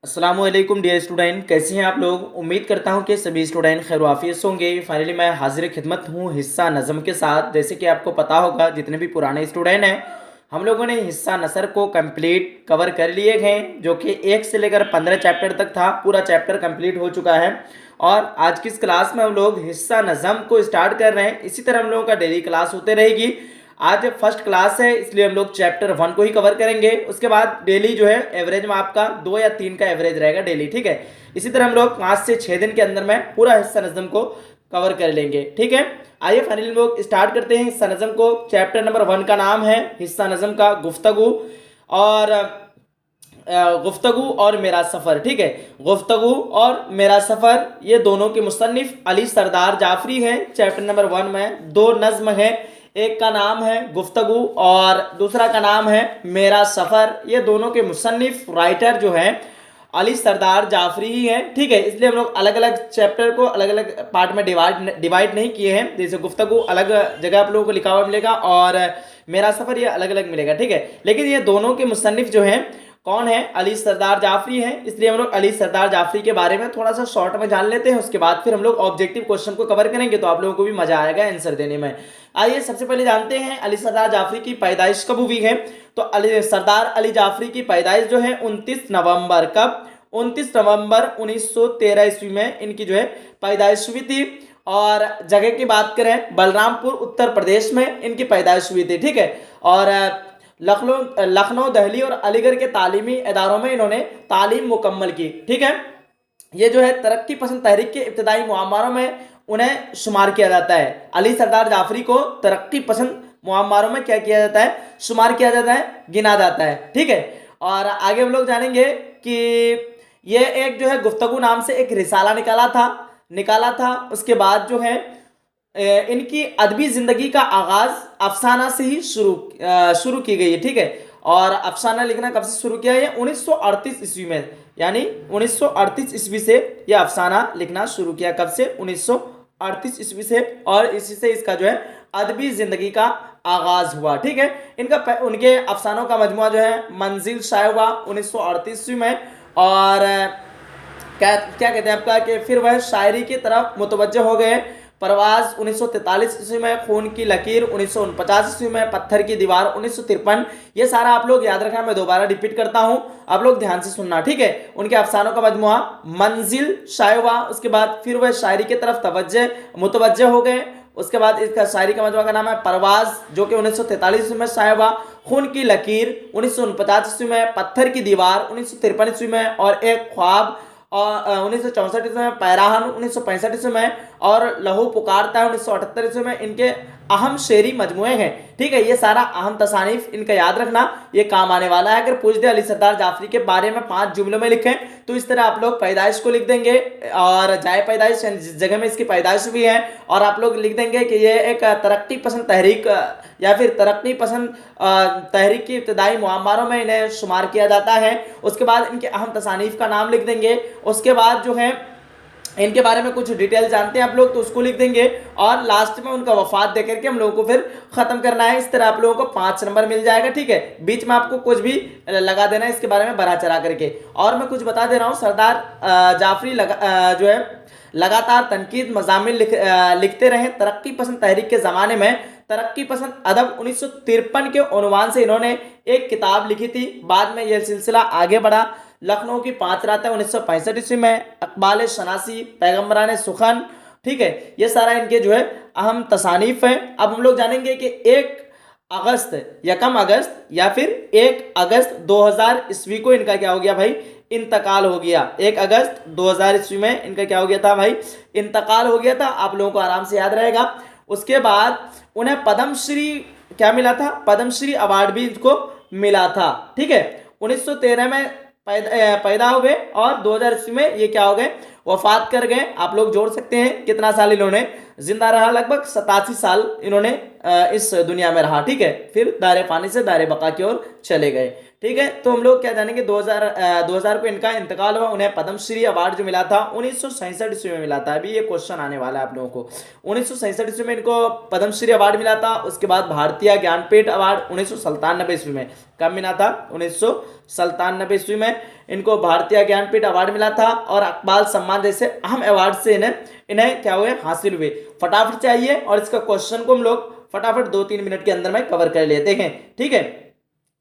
अस्सलामुअलैकुम dear student, कैसे हैं आप लोग। उम्मीद करता हूं कि सभी स्टूडेंट खैर वाफियत से होंगे। फाइनली मैं हाजिर खिदमत हूं हिस्सा नज़म के साथ। जैसे कि आपको पता होगा, जितने भी पुराने स्टूडेंट हैं, हम लोगों ने हिस्सा नसर को कंप्लीट कवर कर लिए हैं, जो कि 1 से लेकर 15 चैप्टर तक था। पूरा चैप्टर कंप्लीट हो चुका है और आज की इस क्लास में हम लोग हिस्सा नज़म को स्टार्ट कर रहे हैं। इसी तरह हम लोगों का डेली क्लास होते रहेगी। आज फर्स्ट क्लास है, इसलिए हम लोग चैप्टर 1 को ही कवर करेंगे। उसके बाद डेली जो है एवरेज में आपका 2 या 3 का एवरेज रहेगा डेली, ठीक है। इसी तरह हम लोग 5 से 6 दिन के अंदर में पूरा हिस्सा नज़म को कवर कर लेंगे, ठीक है। आइए फाइनली हम लोग स्टार्ट करते हैं हिस्सा नज़म को। चैप्टर नंबर 1 का नाम है हिस्सा नज़म का गुफ्तगू और गुफ्तगू और मेरा सफ़र, ठीक है। गुफ्तगू और मेरा सफ़र ये दोनों के मुसन्निफ अली सरदार जाफरी हैं। चैप्टर नंबर 1 में 2 नज़्म है, एक का नाम है गुफ्तगू और दूसरा का नाम है मेरा सफ़र। ये दोनों के मुसन्निफ राइटर जो हैं अली सरदार जाफरी ही हैं, ठीक है। इसलिए हम लोग अलग अलग चैप्टर को अलग अलग पार्ट में डिवाइड नहीं किए हैं। जैसे गुफ्तगू अलग जगह आप लोगों को लिखा हुआ मिलेगा और मेरा सफ़र ये अलग अलग मिलेगा, ठीक है। लेकिन ये दोनों के मुसन्निफ जो हैं कौन है, अली सरदार जाफरी हैं। इसलिए हम लोग अली सरदार जाफरी के बारे में थोड़ा सा शॉर्ट में जान लेते हैं। उसके बाद फिर हम लोग ऑब्जेक्टिव क्वेश्चन को कवर करेंगे, तो आप लोगों को भी मजा आएगा आंसर देने में। आइए सबसे पहले जानते हैं अली सरदार जाफरी की पैदाइश कब हुई है। तो अली सरदार अली जाफरी की पैदाइश जो है 29 नवंबर, कब, 29 नवंबर 1913 ईस्वी में इनकी जो है पैदाइश हुई थी। और जगह की बात करें, बलरामपुर उत्तर प्रदेश में इनकी पैदाइश हुई थी, ठीक है। और लखनऊ, दिल्ली और अलीगढ़ के तालीमी इदारों में इन्होंने तालीम मुकम्मल की, ठीक है। ये जो है तरक्की पसंद तहरीक के इब्तदाई मुआमरों में उन्हें शुमार किया जाता है। अली सरदार जाफरी को तरक्की पसंद मुआमरों में क्या किया जाता है, शुमार किया जाता है, गिना जाता है, ठीक है। और आगे हम लोग जानेंगे कि ये एक जो है गुफ्तगू नाम से एक रिसाला निकाला था। उसके बाद जो है इनकी अदबी ज़िंदगी का आगाज़ अफसाना से ही शुरू की गई है, ठीक है। और अफसाना लिखना कब से शुरू किया है, 1938 ईस्वी में, यानी 1938 ईस्वी से यह अफसाना लिखना शुरू किया। कब से, 1938 ईस्वी से। और इसी से इसका जो है अदबी ज़िंदगी का आगाज़ हुआ, ठीक है। उनके अफसानों का मजमुआ जो है मंजिल शाया हुआ 1938 ईस्वी में। और क्या क्या कहते हैं आपका कि फिर वह शायरी की तरफ मुतवज्जह हो गए। परवाज 1943 ईस्वी में, खून की लकीर 1949 ईस्वी में, पत्थर की दीवार 1953। ये सारा आप लोग याद रखना, मैं दोबारा रिपीट करता हूं, आप लोग ध्यान से सुनना, ठीक है। उनके अफसानों का मजमुआ मंजिल शाया हुआ। उसके बाद फिर वह शायरी की तरफ मुतवज्जह हो गए। उसके बाद इसका शायरी का मजमुआ का नाम है परवाज, जो कि 1943 ईस्वी में शाया हुआ। खून की लकीर 1949 ईस्वी में, पत्थर की दीवार 1953 ईस्वी में, और एक ख्वाब और 1964 ईस्वी में, पैराहन 1965 ईस्वी में, और लहू पुकारता है 1978 ईस्वी में। इनके अहम शेरी मजमुए हैं, ठीक है। ये सारा अहम तसानीफ इनका याद रखना, ये काम आने वाला है। अगर पूछ दे अली सरदार जाफरी के बारे में 5 जुमलों में लिखें, तो इस तरह आप लोग पैदाइश को लिख देंगे और जाए पैदाइश जिस जगह में इसकी पैदाइश हुई है, और आप लोग लिख देंगे कि ये एक तरक्की पसंद तहरीक या फिर तरक्की पसंद तहरीक की इब्तदाई मुआमरों में इन्हें शुमार किया जाता है। उसके बाद इनके अहम तसानीफ का नाम लिख देंगे। उसके बाद जो है इनके बारे में कुछ डिटेल जानते हैं आप लोग, तो उसको लिख देंगे। और लास्ट में उनका वफात दे करके हम लोगों को फिर खत्म करना है। इस तरह आप लोगों को 5 नंबर मिल जाएगा, ठीक है। बीच में आपको कुछ भी लगा देना है इसके बारे में बढ़ा चढ़ा करके। और मैं कुछ बता दे रहा हूँ, सरदार जाफरी जो है लगातार तनकीद मज़ामिन लिखते रहे। तरक्की पसंद तहरीक के ज़माने में तरक्की पसंद अदब 1953 के उन्वान से इन्होंने एक किताब लिखी थी। बाद में यह सिलसिला आगे बढ़ा। लखनऊ की 5 रातें 1965 ईस्वी में, अकबाल शनासी, पैगम्बरान सुखन, ठीक है। ये सारा इनके जो है अहम तसानीफ है। अब हम लोग जानेंगे कि 1 अगस्त या फिर 1 अगस्त 2000 ईस्वी को इनका क्या हो गया भाई, इंतकाल हो गया। 1 अगस्त 2000 ईस्वी में इनका क्या हो गया था भाई, इंतकाल हो गया था। आप लोगों को आराम से याद रहेगा। उसके बाद उन्हें पद्मश्री क्या मिला था, पद्मश्री अवार्ड भी इनको मिला था, ठीक है। 1913 में पैदा हो गए और 2000 ईस्वी में ये क्या हो गए, वफात कर गए। आप लोग जोड़ सकते हैं कितना साल इन्होंने जिंदा रहा, लगभग 87 साल इन्होंने इस दुनिया में रहा, ठीक है। फिर दायरे फानी से दायरे बका की ओर चले गए, ठीक है। तो हम लोग क्या जानेंगे, 2000 को इनका इंतकाल हुआ। उन्हें पद्मश्री अवार्ड जो मिला था 1967 ईस्वी में मिला था। अभी ये क्वेश्चन आने वाला है आप लोगों को। 1967 ईस्वी में इनको पद्मश्री अवार्ड मिला था। उसके बाद भारतीय ज्ञानपीठ अवार्ड 1997 ईस्वी में, कब मिला था, 1997 ईस्वी में इनको भारतीय ज्ञानपीठ अवार्ड मिला था। और अकबाल सम्मान जैसे अहम अवार्ड से इन्हें क्या हुए, हासिल हुए। फटाफट चाहिए और इसका क्वेश्चन को हम लोग फटाफट 2-3 मिनट के अंदर में कवर कर लेते हैं, ठीक है।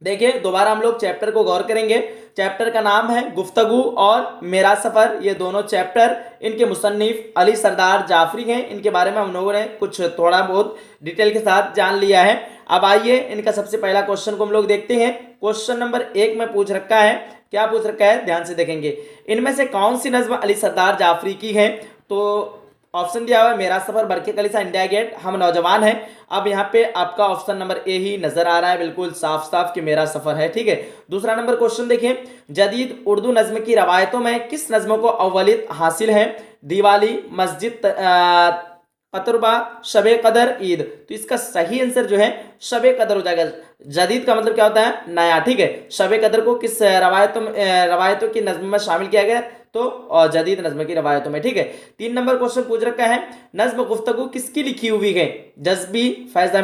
देखिए दोबारा हम लोग चैप्टर को गौर करेंगे। चैप्टर का नाम है गुफ्तगू और मेरा सफर। ये दोनों चैप्टर इनके मुसन्निफ अली सरदार जाफरी हैं। इनके बारे में हम लोगों ने कुछ थोड़ा बहुत डिटेल के साथ जान लिया है। अब आइए इनका सबसे पहला क्वेश्चन को हम लोग देखते हैं। क्वेश्चन नंबर 1 में पूछ रखा है, क्या पूछ रखा है, ध्यान से देखेंगे। इनमें से कौन सी नज्म अली सरदार जाफरी की है? तो ऑप्शन दिया हुआ है मेरा सफर, बरके कलीसा, इंडिया गेट, हम नौजवान हैं। अब यहाँ पे आपका ऑप्शन नंबर ए ही नजर आ रहा है, बिल्कुल साफ साफ कि मेरा सफर है, ठीक है। दूसरा नंबर क्वेश्चन देखिए, जदीद उर्दू नज्म की रवायतों में किस नज्म को अव्वलियत हासिल है? दिवाली, मस्जिद कतरबा, शबे कदर, ईद। तो इसका सही आंसर जो है शबे कदर हो जाएगा। जदीद का मतलब क्या होता है, नया, ठीक है। शबे कदर को किस रवायतों की नज्म में शामिल किया गया? तो जदीद नज्म की रवायतों में, ठीक है। 3 नंबर क्वेश्चन पूछ रखा है, नज्म गुफ्तगू किसकी लिखी हुई है? जज्बी, फैज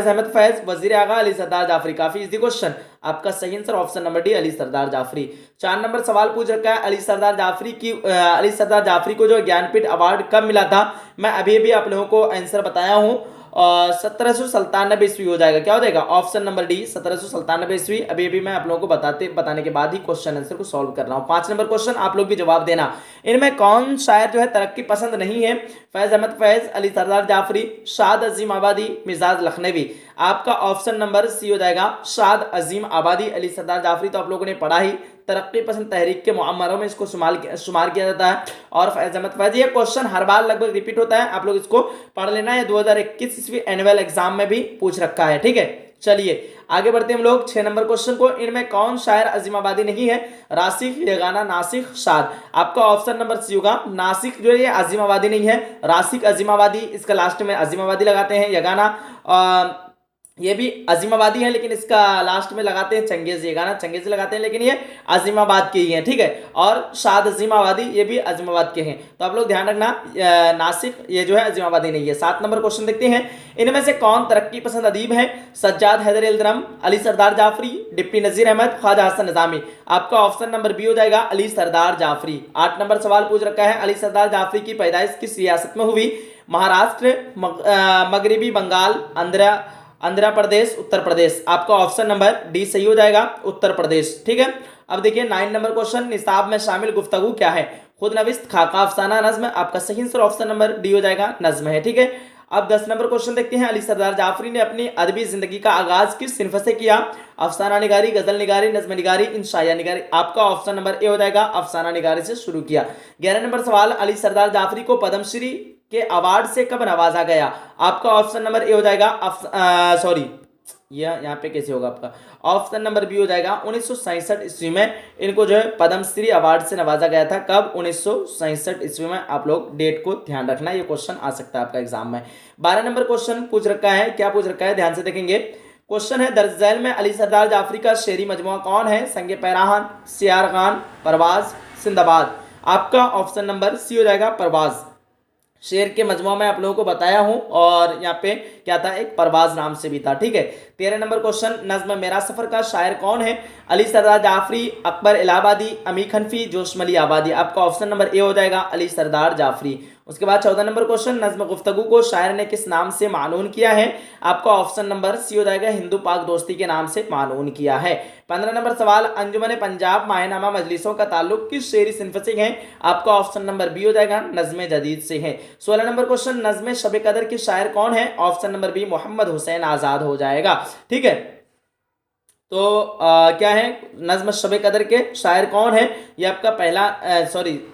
अहमद फैज, वजीर आगा, अली सरदार जाफरी। काफी इजी क्वेश्चन। आपका सही answer option number D, Ali Sardar Jafri. 4 number सवाल पूछ रखा है, अली सरदार जाफरी को जो ज्ञानपीठ अवार्ड कब मिला था? मैं अभी भी आप लोगों को आंसर बताया हूं, 1797 ईस्वी हो जाएगा। क्या हो जाएगा? ऑप्शन नंबर डी, 1797 ईस्वी। अभी अभी मैं आप लोगों को बताने के बाद ही क्वेश्चन आंसर को सॉल्व कर रहा हूँ। 5 नंबर क्वेश्चन आप लोग भी जवाब देना। इनमें कौन शायर जो है तरक्की पसंद नहीं है? फैज अहमद फैज, अली सरदार जाफरी, शाद अजीम आबादी, मिजाज लखनवी। आपका ऑप्शन नंबर सी हो जाएगा, शाद अजीम आबादी। अली सरदार जाफरी तो आप लोगों ने पढ़ा ही, तरक्की पसंद तहरीक के मुअम्मरों में इसको शुमार किया जाता है। और फैज अहमद फैज, ये क्वेश्चन हर बार लगभग रिपीट होता है, आप लोग इसको पढ़ लेना है। 2021 ईस्वी एनुअल एग्जाम में भी पूछ रखा है, ठीक है। चलिए आगे बढ़ते हैं हम लोग 6 नंबर क्वेश्चन को। इनमें कौन शायर अजीमाबादी नहीं है? रासिक, यगाना, नासिक, शाद। आपका ऑप्शन नंबर सी होगा, नासिक जो है ये अजीमाबादी नहीं है, रासिक अजीमाबादी। इसका लास्ट में अजीमाबादी लगाते हैं। यगाना ये भी अजीमाबादी है, लेकिन इसका लास्ट में लगाते हैं चंगेज। ये गाना चंगेज लगाते हैं, लेकिन ये अजीमाबाद के ही हैं, ठीक है। और शाद अजीमाबादी ये भी अजीमाबाद के हैं। तो आप लोग ध्यान रखना, नासिक ये जो है अजीमाबादी नहीं है। 7 नंबर क्वेश्चन देखते हैं, इनमें से कौन तरक्की पसंद अदीब है? सज्जाद हैदर इल्दरम, अली सरदार जाफरी, डिप्टी नजीर अहमद, ख्वाजा हसन निजामी। आपका ऑप्शन नंबर बी हो जाएगा, अली सरदार जाफरी। 8 नंबर सवाल पूछ रखा है, अली सरदार जाफरी की पैदाइश किस रियासत में हुई? महाराष्ट्र, मगरबी बंगाल, आंध्र प्रदेश, उत्तर प्रदेश। आपका ऑप्शन नंबर डी सही हो जाएगा, उत्तर प्रदेश, ठीक है। अब देखिए 9 नंबर क्वेश्चन, निसाब में शामिल गुफ्तगू क्या है? खुद नविस्त, खाका, अफसाना, नज्म। आपका सही आंसर ऑप्शन नंबर डी हो जाएगा, नज्म है, ठीक है। अब 10 नंबर क्वेश्चन देखते हैं, अली सरदार जाफरी ने अपनी अदबी जिंदगी का आगाज किस सिनफ से किया? अफसाना निगारी, गजल निगारी, नज्म निगारी, इंशाया निगारी। आपका ऑप्शन नंबर ए हो जाएगा, अफसाना निगारी से शुरू किया। 11 नंबर सवाल, अली सरदार जाफरी को पद्मश्री के अवार्ड से कब नवाजा गया? आपका ऑप्शन नंबर ए हो जाएगा, सॉरी यहाँ पे कैसे होगा, आपका ऑप्शन नंबर बी हो जाएगा, 1967 ईस्वी में इनको जो है पद्मश्री अवार्ड से नवाजा गया था। कब? 1967 ईस्वी में। आप लोग डेट को ध्यान रखना, ये क्वेश्चन आ सकता है आपका एग्जाम में। 12 नंबर क्वेश्चन पूछ रखा है, क्या पूछ रखा है, ध्यान से देखेंगे। क्वेश्चन है, दर्ज झैल में अली सरदार जाफरी का शेरी मजमुआ कौन है? संगे पैराहन, सियार खान, परवाज, सिंदाबाद। आपका ऑप्शन नंबर सी हो जाएगा, परवाज। शेर के मजमुआ में आप लोगों को बताया हूं, और यहाँ पे क्या था, एक परवाज नाम से भी था, ठीक है। 13 नंबर क्वेश्चन, नज्म मेरा सफर का शायर कौन है? अली सरदार जाफरी, अकबर इलाहाबादी, अमी खनफी, जोशमली आबादी। आपका ऑप्शन नंबर ए हो जाएगा, अली सरदार जाफरी। उसके बाद 14 नंबर क्वेश्चन, नज्म गुफ्तगू को शायर ने किस नाम से मानून किया है? आपका ऑप्शन नंबर सी हो जाएगा, हिंदू पाक दोस्ती के नाम से मानून किया है। 15 नंबर सवाल, अंजुमन पंजाब माहिनामा मजलिसों का ताल्लुक किस शेरी सिनफ से है? आपका ऑप्शन नंबर बी हो जाएगा, नज्म जदीद से है। 16 नंबर क्वेश्चन, नज्म शब कदर के शायर कौन है? Option number B, Mohammad Hussain Azad हो जाएगा, ठीक है। तो क्या है, नज्म शब कदर के शायर कौन है? ये आपका पहला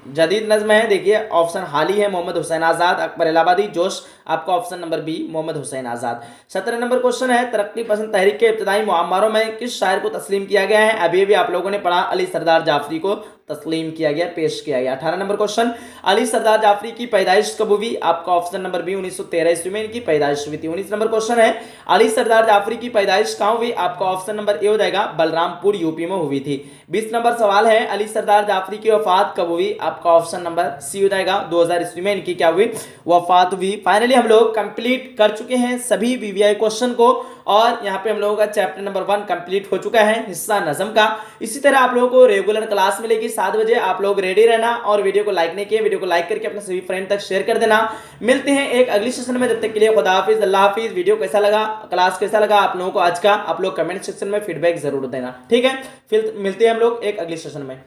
जदीद नज्म है। देखिए ऑप्शन हाली है, मोहम्मद हुसैन आज़ाद, अकबर इलाहाबादी, जोश। आपका option number B, Mohammad Hussain Azad. 17 number question है, तरक्की पसंद तहरीक के इब्तदाई मुअम्मरों में किस शायर को तस्लीम किया गया है? अभी भी आप लोगों ने पढ़ा, अली सरदार जाफरी को तस्लीम किया गया, पेश किया गया। 18 नंबर क्वेश्चन, अली सरदार जाफरी की पैदाइश कब हुई? आपका ऑप्शन नंबर बी 1913 ईस्वी में इनकी पैदाइश हुई थी। 19 नंबर क्वेश्चन है, अली सरदार जाफरी की पैदाइश कहाँ हुई? आपका ऑप्शन नंबर ए हो जाएगा, बलरामपुर यूपी में हुई थी। 20 नंबर सवाल है, अली सरदार जाफरी की वफात कब हुई? आपका ऑप्शन नंबर सी हो जाएगा, 2000 ईस्वी में इनकी क्या हुई? वफात हुई। फाइनली हम लोग कंप्लीट कर चुके हैं सभी वीवीआई क्वेश्चन को, और यहाँ पे हम लोगों का चैप्टर नंबर 1 कंप्लीट हो चुका है, हिस्सा नज़म का। इसी तरह आप लोगों को रेगुलर क्लास मिलेगी 7 बजे। आप लोग रेडी रहना, और वीडियो को लाइक नहीं किए, वीडियो को लाइक करके अपने सभी फ्रेंड तक शेयर कर देना। मिलते हैं एक अगली सेशन में, जब तक के लिए खुदा हाफिज, अल्लाह हाफिज। वीडियो कैसा लगा, क्लास कैसा लगा आप लोगों को आज का, आप लोग कमेंट सेक्शन में फीडबैक जरूर देना, ठीक है। फिर मिलते हैं हम लोग एक अगली सेशन में।